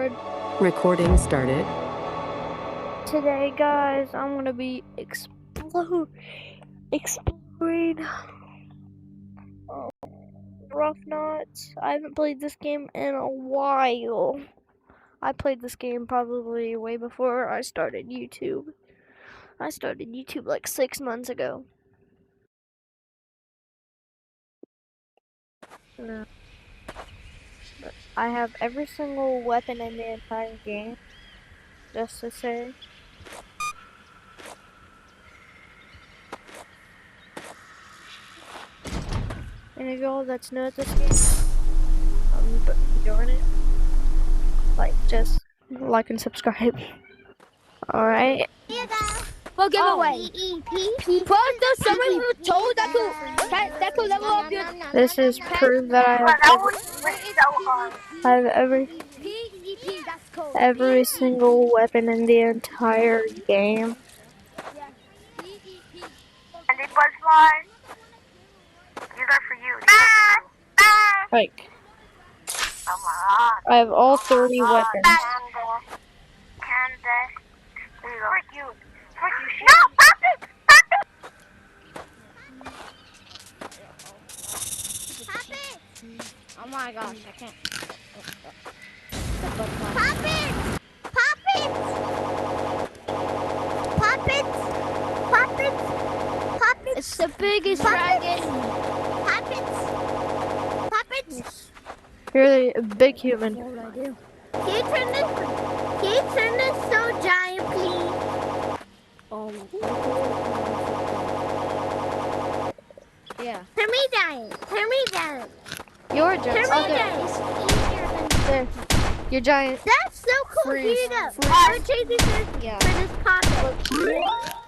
record. Recording started. Today, guys, I'm gonna be exploring Rough Knots. I haven't played this game in a while. I played this game probably way before I started YouTube. I started YouTube like 6 months ago. No. But I have every single weapon in the entire game, just to say. Any of y'all that's new at this game, I'm doing it. Like, just like and subscribe. Alright. For giveaway. First, there's someone who told that could level up your. This is proof that I have every single weapon in the entire game. And the butterfly. These are for you. Like, Oh my god. I have all 30 weapons. Candace. Frick you. Frick you. No! Stop it! Stop it! Pop it! Oh my gosh, I can't. Pop it! Pop it! Pop it! Pop it! Pop it! It's the biggest dragon! Pop it! Pop it! You're the big human. Can you turn this so giant, please? Yeah. Turn me giant. Turn me giant. You're Turn giant. me Okay. giant. It's easier than There. You're giant. That's so cool. Freeze. Here you go. I'm changing this for this pocket.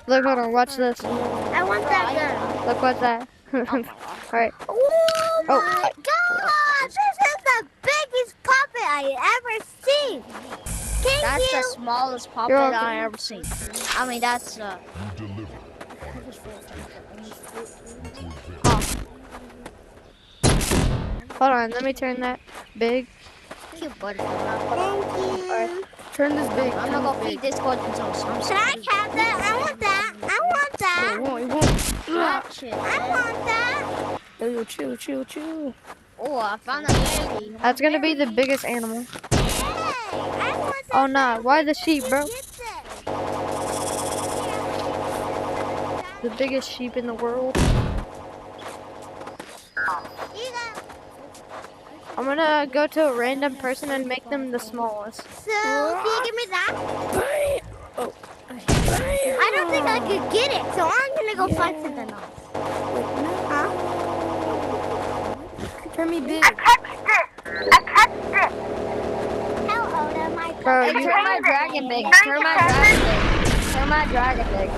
Look, hold on. Watch this. I want that gun. Look what's that. Alright. Oh Oh, my god! This is the biggest puppet I ever seen. That's the smallest puppet welcome. I ever seen. I mean, that's Hold on. Let me turn that big. cute butterfly. Alright. Turn this big. I'm gonna go feed this golden toast. I'm Should I have that? I want that. I want that. It won't. Shit. I want that. Ooh, chill. Oh, I found a lady. That's gonna be the biggest animal. Hey, I want that. Oh, nah. Why the sheep, bro? Get that. The biggest sheep in the world. You got- I'm gonna go to a random person and make them the smallest. So, can you give me that? I don't think I could get it, so I'm gonna go find something else. Huh? Turn me big. I touched it! How old am I? Bro, Hey, you turn my dragon big. Turn my dragon big. Turn my dragon big.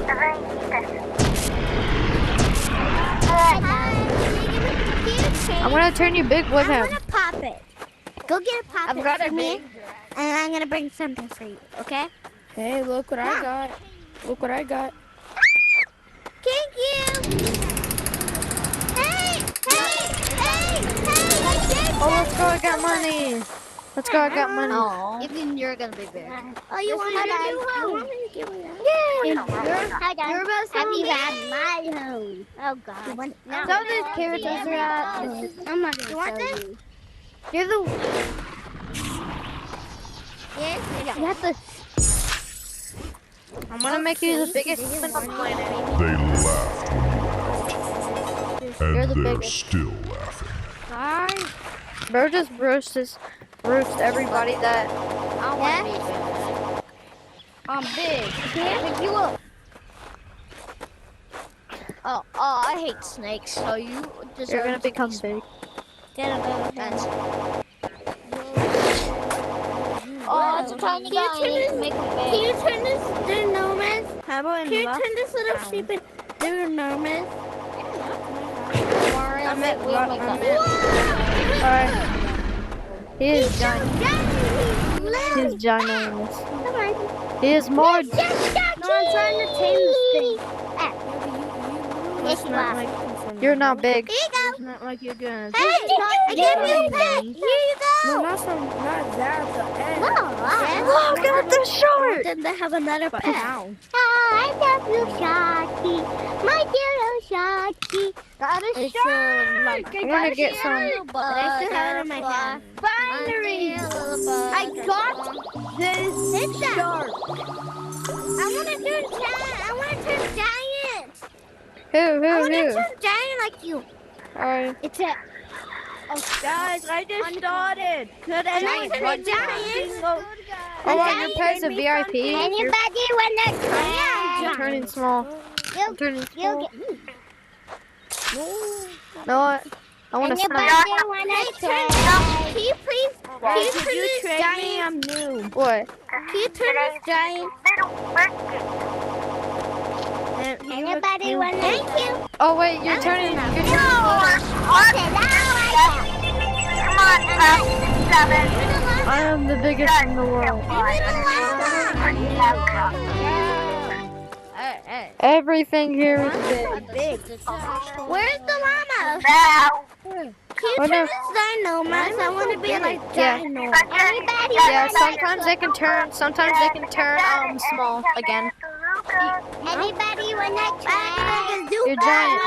I'm gonna turn you big with I'm him. gonna pop it. Go get a pop I've it got for a me, big. and I'm gonna bring something for you, okay? Hey, look what I got. Look what I got. Thank you! Hey! Oh, let's go. I got money. Let's go. I got money. Oh, even you're gonna be big. Oh, you want my new home? Yeah. You're about to have you had my home. Oh, God. Some of these characters are at. I'm not gonna show you. You're the. Yes, You have to. I'm gonna make you the biggest human on the planet. They laughed when you You're and the they're biggest. still laughing. Alright. Bro just roast everybody that. I want to be big. I'm big. Can't pick you up. Oh, I hate snakes. So you just. You're gonna become big. That's. Oh, it's a tiny guy. I need to make him Can big. you turn this enormous? How about Can you turn this little sheep into enormous? Don't worry, I'll make we'll make that. Alright. He is giant. He's He's ginormous. Come on. He is more. No, I'm trying to tame this thing. Yes, you are. You're not big. Here you go. It's not like you're gonna. Hey, I gave you a pet. Here you go. not that. No, I a shark! Then they have another pet. Wow. I love you, Sharky. My dear little Sharky. Got a It's shark. like I'm gonna get some. I still have it in my hand. Finally, I got this shark. I want to turn giant. I want to turn giant. I want to Who? turn giant like you. Alright. It's a Guys, I just started. Could anyone Giant. turn Giant. Oh, wow, your pet's a VIP. Anybody wanna try? You're turning small. I'm turning small. No, I want to Anybody snap. wanna try? Can you please Could you turn this trade me? giant? I'm new. What? Can you turn this giant? Little birthday. Anybody wanna? Thank you. Oh wait, you're turning. Okay, now I Come on, Pop. 7. I am the biggest in the world. Everything here is big. Where's the llama? Now. Can you Oh, turn no. this dino, Max? I want to be like Yeah. dino. Anybody Yeah, wanna- sometimes they can turn. Sometimes they can turn small again. Anybody wanna try? You're giant.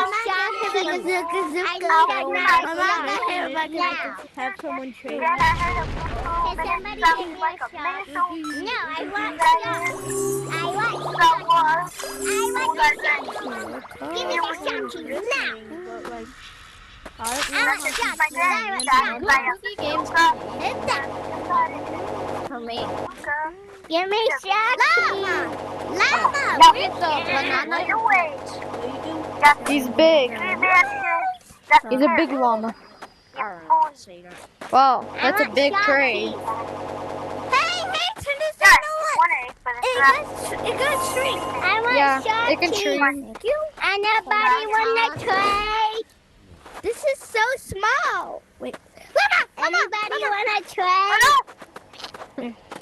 Have someone trade me. Can somebody give me a shot? No, I want shot. I want shot. I want shot. Give me the shot now. I want shot. I want shot. For me. Give me shot. Llama. Llama. Banana. He's big. He's a big llama. Wow, that's a big trade. Hey, turn this dino on. It got shrink. I want Yeah, shot. it can shrink. Thank you. Anybody wanna try? This is so small. Wait. Anybody wanna try? I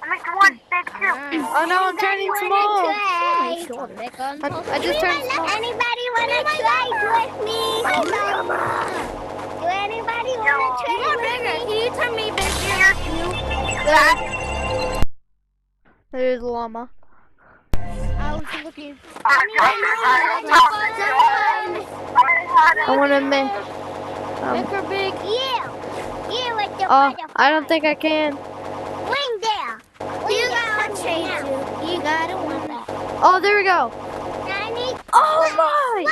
make one big too. Oh no, I'm turning small. Try? I just turned small. Anybody wanna try with me? Do anybody wanna try with me? Can you turn me bigger? There's a llama. I was looking. I want to make. Make her big. Yeah. Yeah, with the Oh, I don't think I can. wing there. You gotta change it. You gotta want that. Oh, there we go. I need. Oh my!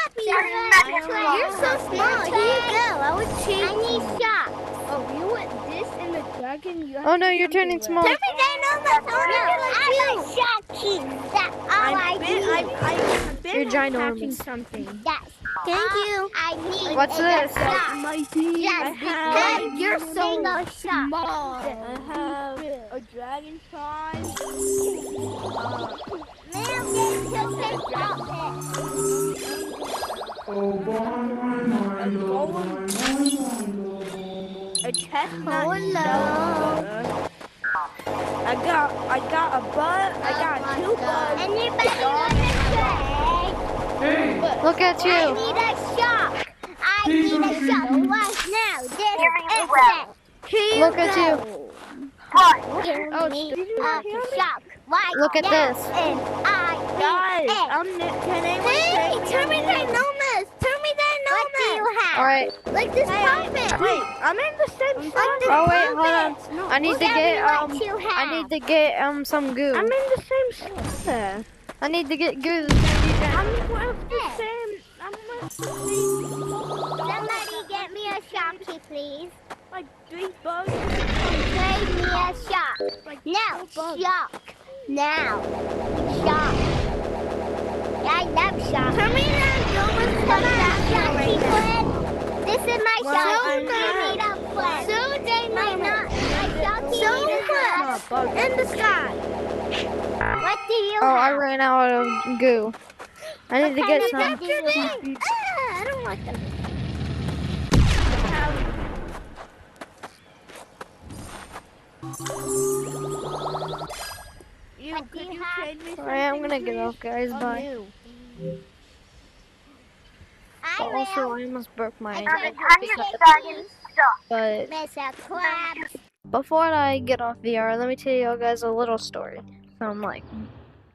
You're so small. Here you go. I was changing. I need shots. Oh, you want this in the dragon? You have Oh no, you're turning small. Tell me they know my phone. I want shot keys. That's all I need. I've been You're ginormous. attacking something. Yes. Thank you. I need. What's this? Shot. Mighty. Yes, because you're so small. I have a dragon sign. Ma'am, get to pick up A chest. Hello. I got a bug. I got 2 bugs. Anybody want to trade? Look at I you. need a shop. I need a shop right now. This is Look at you. Give me a shop right Look at now. this. And Guys, can anyone Hey, trade turn me me? dinomas. Turn me dinomas. What do you have? All right. Like this puppet. Wait, I'm in the same spot. Oh wait, hold on. I need to Tell me get what you I have. need to get some goo. I'm in the same spot. I need to get goo. I'm with the same. I'm with the same. Somebody get me a shopkey, please. Like 3 bugs. Trade me a shop. No, shop. Now. Shop. I love shop. Turn me down. Come on, shopkey friend. This is my shop. So they might not. My shopkey in the sky. What do you Oh, I have? ran out of goo. I need to get some. I don't want them. Could you trade me All right, I'm gonna get off, guys. Bye. new? I Also, will. I almost broke my I ankle. tried But Miss a crab. before I get off VR, let me tell you guys a little story. some like,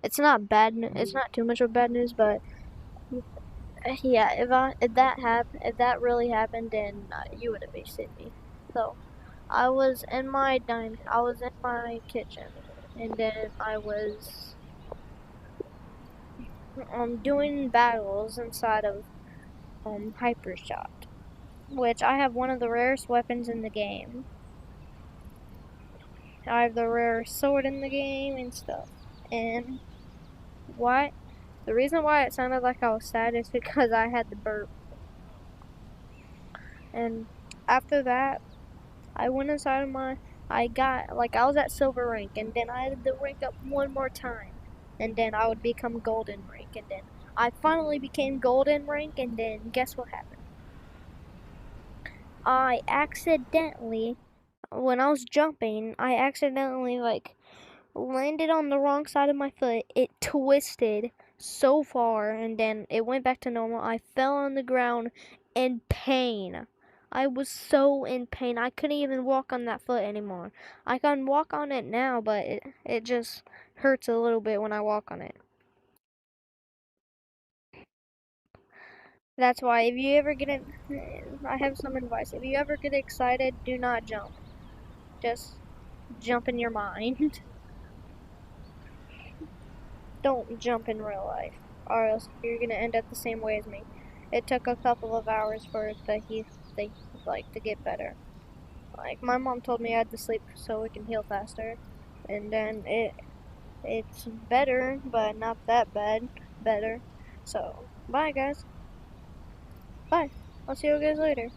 it's not bad. It's not too much of bad news, but yeah, if that really happened, then you would have babysitted me. So I was in my kitchen, and then I was doing battles inside of Hypershot, which I have one of the rarest weapons in the game. I have the rarest sword in the game and stuff. And why? The reason why it sounded like I was sad is because I had the burp. And after that, I went inside of I was at silver rank, and then I had to rank up one more time. And then I would become golden rank, and then I finally became golden rank, and then guess what happened? I accidentally, when I was jumping, I accidentally landed on the wrong side of my foot. It twisted so far, and then it went back to normal. I fell on the ground in pain. I was so in pain. I couldn't even walk on that foot anymore. I can walk on it now, but it just hurts a little bit when I walk on it. That's why if you ever I have some advice. If you ever get excited, do not jump. Just jump in your mind. Don't jump in real life, or else you're gonna end up the same way as me. It took a couple of hours for the to get better. Like my mom told me I had to sleep so it can heal faster, and then it's better, but not that bad. Better. So bye guys. Bye. I'll see you guys later.